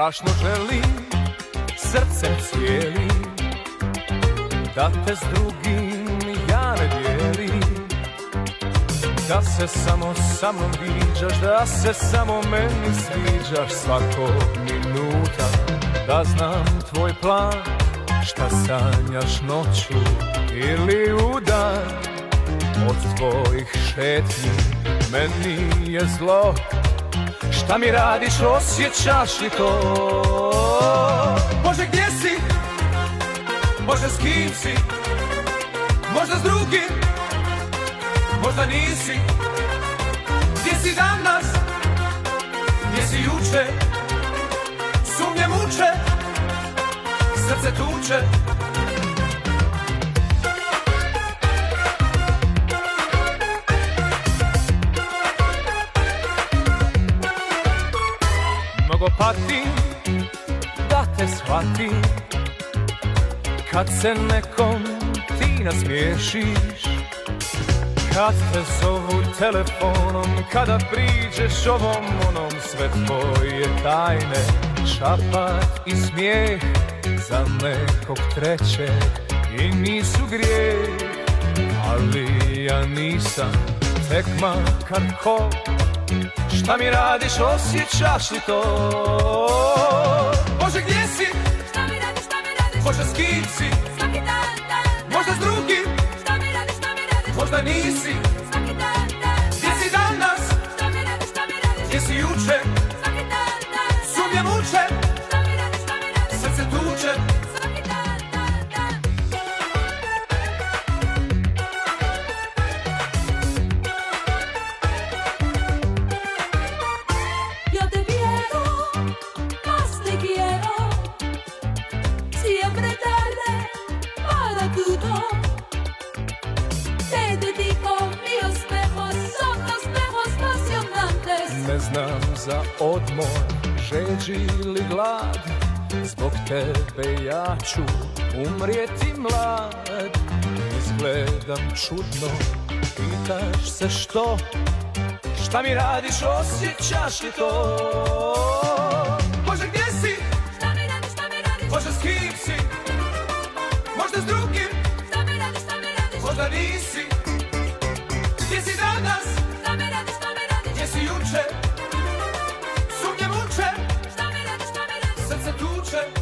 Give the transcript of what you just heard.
strašno želim, srcem cijelim, da te s drugim ja ne dijelim. Da se samo sa mnom viđaš, da se samo meni sviđaš svakog minuta. Da znam tvoj plan, šta sanjaš noću ili u dan. Od tvojih šetnji meni je zlo. Šta mi radiš, osjećaš li to? Bože, gdje si? Bože, s kim si? Možda s drugim, možda nisi. Gdje si danas? Gdje si juče? Sumnje muče, srce tuče. Mnogo patim da te shvatim, kad se nekom ti nasmiješiš, kad te zovu telefonom, kada priđeš ovom onom, sve tvoje tajne, šapat i smijeh za nekog trećeg i nisu grijeh. Ali ja nisam tek makar ko. Šta mi radiš, osjećaš li to? Bože, gdje si? Šta mi radiš, šta mi radiš? Bože, s kim si? Svaki dan. Možda s drugim, Šta mi radiš, šta mi radiš? možda nisi. Svaki dan. Gdje si danas? Šta mi radiš, šta mi radiš? Gdje si juče? Svaki dan. Sumnje muče, Šta mi radiš, šta mi radiš? srce tuče. Svaki dan. Yo te quiero, más te quiero, siempre tarde para todo. Te dedico mis espejos, son los espejos apasionantes. Ne znam za odmor, žeđ ili glad, zbog tebe ja ću umrijeti mlad. Izgledam čudno, pitaš se što? Šta mi radiš, osjećaš li to? Bože, gdje si? Šta mi radiš, šta mi radiš? Bože, s kim si? Možda s drugim, Šta mi radiš, šta mi radiš? možda nisi. Gdje si danas? Šta mi radiš, šta mi radiš? Gdje si juče? Sumnje muče, Šta mi radiš, šta mi radiš? srce tuče.